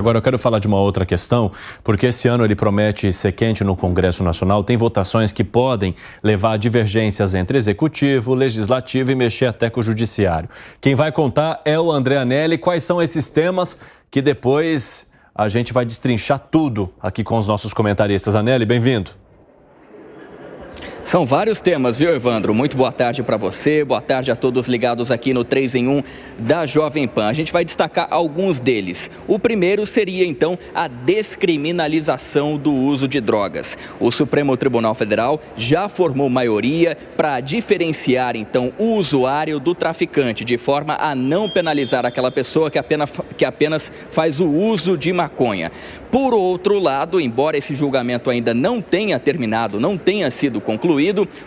Agora eu quero falar de uma outra questão, porque esse ano ele promete ser quente no Congresso Nacional. Tem votações que podem levar a divergências entre executivo, legislativo e mexer até com o judiciário. Quem vai contar é o André Anelli. Quais são esses temas que depois a gente vai destrinchar tudo aqui com os nossos comentaristas. Anelli, bem-vindo. São vários temas, viu, Evandro? Muito boa tarde para você, boa tarde a todos ligados aqui no 3 em 1 da Jovem Pan. A gente vai destacar alguns deles. O primeiro seria, então, a descriminalização do uso de drogas. O Supremo Tribunal Federal já formou maioria para diferenciar, então, o usuário do traficante, de forma a não penalizar aquela pessoa que apenas faz o uso de maconha. Por outro lado, embora esse julgamento ainda não tenha terminado, não tenha sido concluído,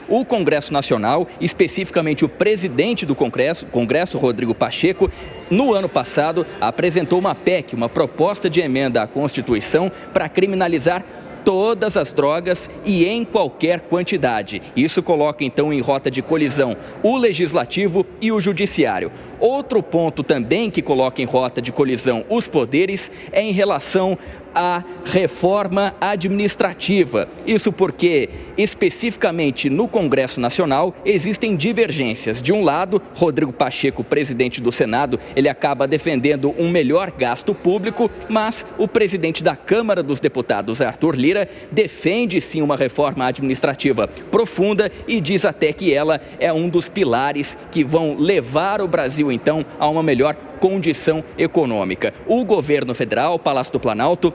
o Congresso Nacional, especificamente o presidente do Congresso, Rodrigo Pacheco, no ano passado apresentou uma PEC, uma proposta de emenda à Constituição para criminalizar todas as drogas e em qualquer quantidade. Isso coloca então em rota de colisão o legislativo e o judiciário. Outro ponto também que coloca em rota de colisão os poderes é em relação à reforma administrativa. Isso porque, especificamente no Congresso Nacional, existem divergências. De um lado, Rodrigo Pacheco, presidente do Senado, ele acaba defendendo um melhor gasto público, mas o presidente da Câmara dos Deputados, Arthur Lira, defende sim uma reforma administrativa profunda e diz até que ela é um dos pilares que vão levar o Brasil, então, a uma melhor condição econômica. O governo federal, o Palácio do Planalto,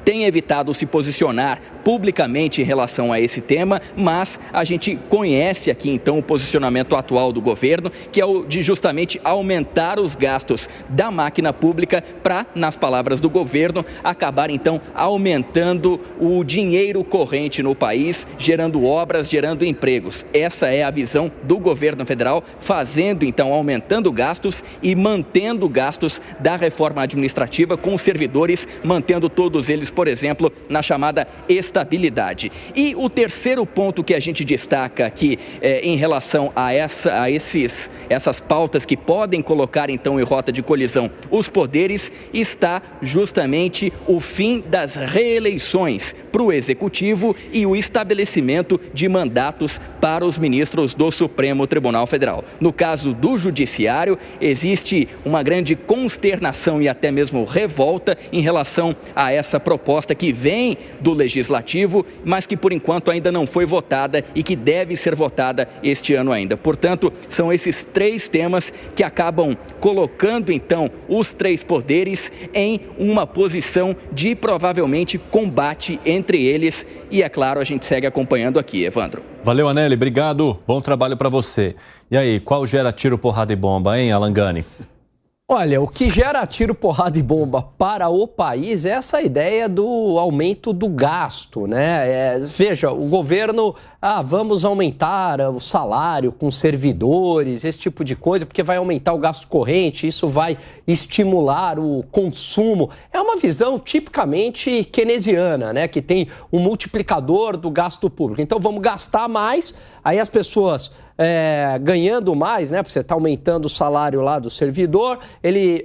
tem evitado se posicionar publicamente em relação a esse tema, mas a gente conhece aqui então o posicionamento atual do governo, que é o de justamente aumentar os gastos da máquina pública para, nas palavras do governo, acabar então aumentando o dinheiro corrente no país, gerando obras, gerando empregos. Essa é a visão do governo federal, fazendo então, aumentando gastos e mantendo gastos da reforma administrativa com os servidores, mantendo todos eles, por exemplo, na chamada estabilidade. E o terceiro ponto que a gente destaca aqui em relação a essas pautas que podem colocar então em rota de colisão os poderes, está justamente o fim das reeleições para o Executivo e o estabelecimento de mandatos para os ministros do Supremo Tribunal Federal. No caso do Judiciário, existe uma grande consternação e até mesmo revolta em relação a essa proposta que vem do Legislativo, mas que por enquanto ainda não foi votada e que deve ser votada este ano ainda. Portanto, são esses três temas que acabam colocando então os três poderes em uma posição de provavelmente combate entre eles e, é claro, a gente segue acompanhando aqui, Evandro. Valeu, Anelli, obrigado, bom trabalho para você. E aí, qual gera tiro, porrada e bomba, hein, Alan Gani? Olha, o que gera tiro, porrada e bomba para o país é essa ideia do aumento do gasto, né? Veja, o governo, vamos aumentar o salário com servidores, esse tipo de coisa, porque vai aumentar o gasto corrente, isso vai estimular o consumo. É uma visão tipicamente keynesiana, né? Que tem um multiplicador do gasto público. Então vamos gastar mais, aí as pessoas ganhando mais, né? Porque você está aumentando o salário lá do servidor, ele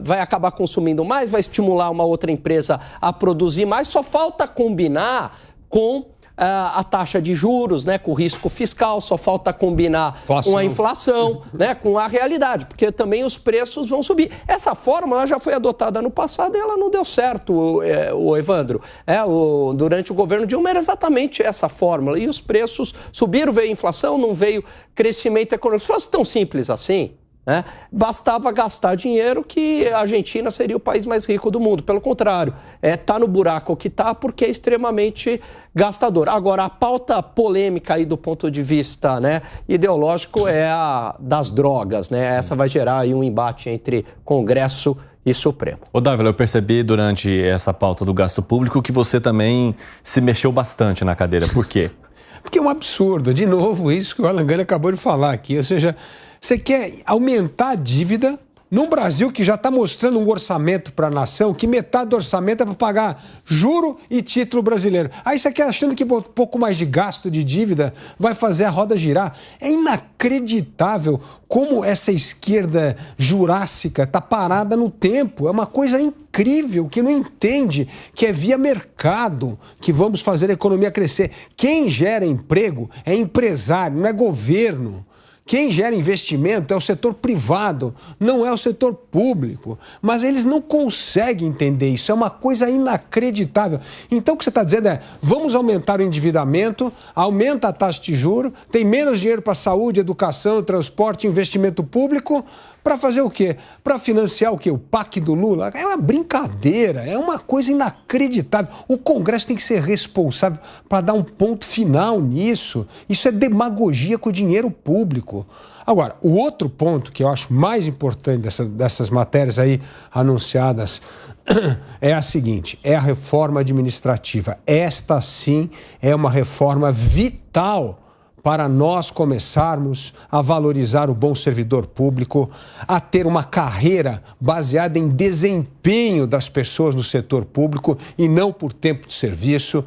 vai acabar consumindo mais, vai estimular uma outra empresa a produzir mais, só falta combinar com a taxa de juros, né, com o risco fiscal, só falta combinar com a inflação, né, com a realidade, porque também os preços vão subir. Essa fórmula já foi adotada no passado e ela não deu certo, o Evandro. Durante o governo Dilma era exatamente essa fórmula e os preços subiram, veio inflação, não veio crescimento econômico. Se fosse tão simples assim, né, bastava gastar dinheiro que a Argentina seria o país mais rico do mundo. Pelo contrário, tá no buraco que tá porque é extremamente gastador. Agora, a pauta polêmica aí do ponto de vista, né, ideológico é a das drogas, né? Essa vai gerar aí um embate entre Congresso e Supremo. Ô, Dávila, eu percebi durante essa pauta do gasto público que você também se mexeu bastante na cadeira. Por quê? Porque é um absurdo. De novo, isso que o Alan Gani acabou de falar aqui. Ou seja, você quer aumentar a dívida Num Brasil que já está mostrando um orçamento para a nação, que metade do orçamento é para pagar juro e título brasileiro. Aí você aqui achando que um pouco mais de gasto de dívida vai fazer a roda girar. É inacreditável como essa esquerda jurássica está parada no tempo. É uma coisa incrível, que não entende que é via mercado que vamos fazer a economia crescer. Quem gera emprego é empresário, não é governo. Quem gera investimento é o setor privado, não é o setor público. Mas eles não conseguem entender isso, é uma coisa inacreditável. Então o que você está dizendo é, vamos aumentar o endividamento, aumenta a taxa de juros, tem menos dinheiro para saúde, educação, transporte, investimento público, para fazer o quê? Para financiar o quê? O PAC do Lula? É uma brincadeira, é uma coisa inacreditável. O Congresso tem que ser responsável para dar um ponto final nisso. Isso é demagogia com o dinheiro público. Agora, o outro ponto que eu acho mais importante dessas matérias aí anunciadas é a seguinte, é a reforma administrativa. Esta sim é uma reforma vital para nós começarmos a valorizar o bom servidor público, a ter uma carreira baseada em desempenho das pessoas no setor público e não por tempo de serviço,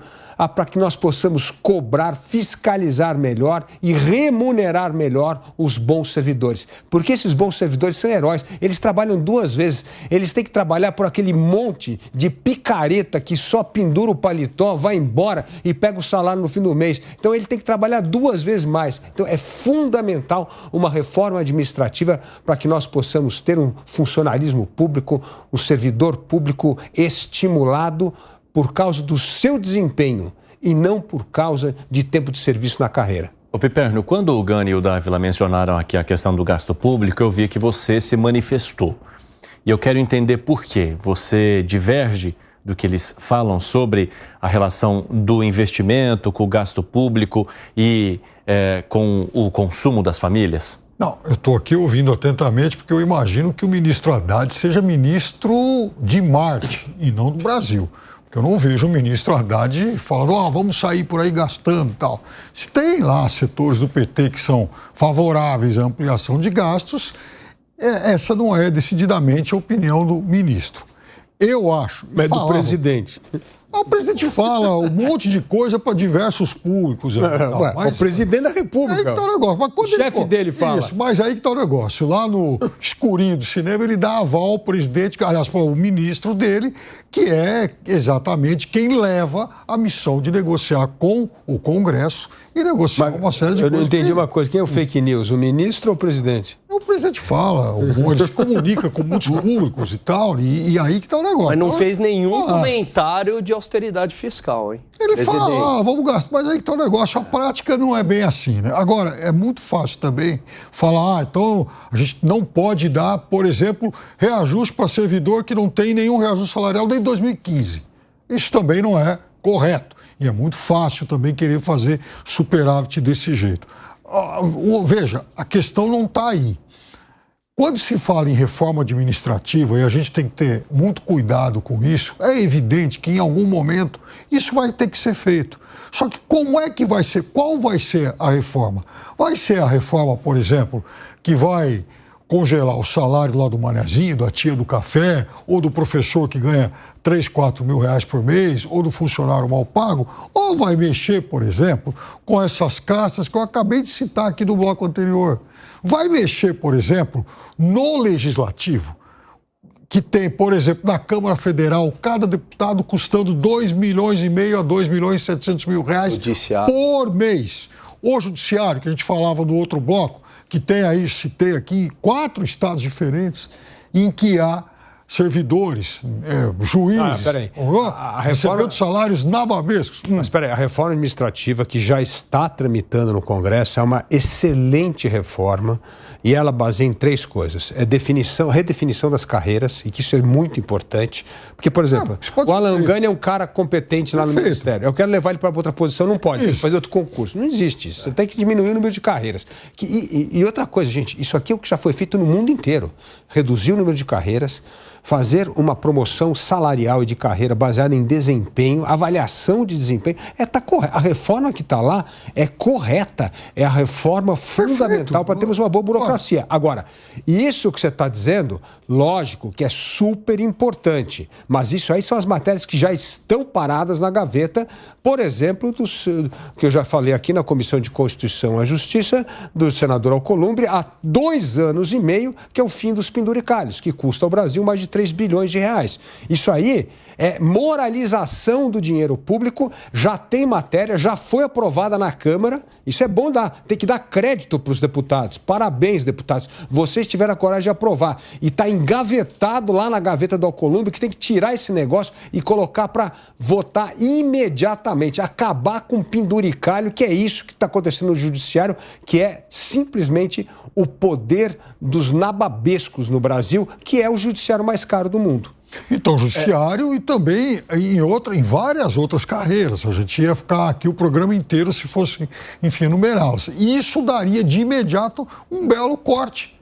para que nós possamos cobrar, fiscalizar melhor e remunerar melhor os bons servidores. Porque esses bons servidores são heróis, eles trabalham 2 vezes, eles têm que trabalhar por aquele monte de picareta que só pendura o paletó, vai embora e pega o salário no fim do mês. Então ele tem que trabalhar 2 vezes mais. Então é fundamental uma reforma administrativa para que nós possamos ter um funcionalismo público, um servidor público estimulado por causa do seu desempenho e não por causa de tempo de serviço na carreira. Ô Piperno, quando o Gani e o Dávila mencionaram aqui a questão do gasto público, eu vi que você se manifestou. E eu quero entender por quê. Você diverge do que eles falam sobre a relação do investimento com o gasto público e com o consumo das famílias? Não, eu estou aqui ouvindo atentamente porque eu imagino que o ministro Haddad seja ministro de Marte e não do Brasil. Eu não vejo o ministro Haddad falando, vamos sair por aí gastando e tal. Se tem lá setores do PT que são favoráveis à ampliação de gastos, essa não é decididamente a opinião do ministro. Eu acho... Mas do presidente. O presidente fala um monte de coisa para diversos públicos. Mas, o presidente da República. Aí que tá o negócio. Mas quando o chefe dele fala. Isso, mas aí que tá o negócio. Lá no escurinho do cinema, ele dá aval ao presidente, aliás, o ministro dele, que é exatamente quem leva a missão de negociar com o Congresso e negociar uma série de coisas. Eu não entendi uma coisa. Quem é o fake news? O ministro ou o presidente? O presidente fala, ele se comunica com muitos públicos e tal, e aí que tá o negócio. Mas não fez nenhum comentário de austeridade fiscal, hein? Ele fala, vamos gastar, mas aí que tá o negócio. A prática não é bem assim, né? Agora, é muito fácil também falar, então a gente não pode dar, por exemplo, reajuste para servidor que não tem nenhum reajuste salarial desde 2015. Isso também não é correto. E é muito fácil também querer fazer superávit desse jeito. Veja, a questão não está aí. Quando se fala em reforma administrativa, e a gente tem que ter muito cuidado com isso, é evidente que em algum momento isso vai ter que ser feito. Só que como é que vai ser? Qual vai ser a reforma? Vai ser a reforma, por exemplo, que vai congelar o salário lá do manezinho, da tia do café, ou do professor que ganha 3, 4 mil reais por mês, ou do funcionário mal pago, ou vai mexer, por exemplo, com essas castas que eu acabei de citar aqui do bloco anterior. Vai mexer, por exemplo, no legislativo, que tem, por exemplo, na Câmara Federal, cada deputado custando 2,5 milhões a 2,7 milhões por mês. O judiciário, que a gente falava no outro bloco, que tem aí, citei aqui, 4 estados diferentes em que há servidores, juízes, recebendo salários nababescos. Mas espera aí, a reforma administrativa que já está tramitando no Congresso é uma excelente reforma e ela baseia em 3 coisas. É redefinição das carreiras, e que isso é muito importante, porque, por exemplo, o Alan Gani é um cara competente lá no Ministério. Eu quero levar ele para outra posição, não pode, tem que fazer outro concurso. Não existe isso. Você tem que diminuir o número de carreiras. E outra coisa, gente, isso aqui é o que já foi feito no mundo inteiro. Reduzir o número de carreiras, fazer uma promoção salarial e de carreira baseada em desempenho, avaliação de desempenho, tá correto. A reforma que está lá é correta, é a reforma fundamental para termos uma boa burocracia. Agora, isso que você está dizendo, lógico que é super importante, mas isso aí são as matérias que já estão paradas na gaveta, por exemplo, que eu já falei aqui na Comissão de Constituição e Justiça, do senador Alcolumbre, há 2 anos e meio, que é o fim dos penduricalhos, que custa ao Brasil mais de 3 bilhões de reais. Isso aí é moralização do dinheiro público, já tem matéria, já foi aprovada na Câmara, isso é bom tem que dar crédito para os deputados. Parabéns, deputados. Vocês tiveram a coragem de aprovar. E está engavetado lá na gaveta do Alcolumbre, que tem que tirar esse negócio e colocar para votar imediatamente, acabar com o penduricalho, que é isso que está acontecendo no judiciário, que é simplesmente o poder dos nababescos no Brasil, que é o judiciário mais caro do mundo. Então, judiciário e também em várias outras carreiras. A gente ia ficar aqui o programa inteiro se fosse, enfim, numerá-las. E isso daria de imediato um belo corte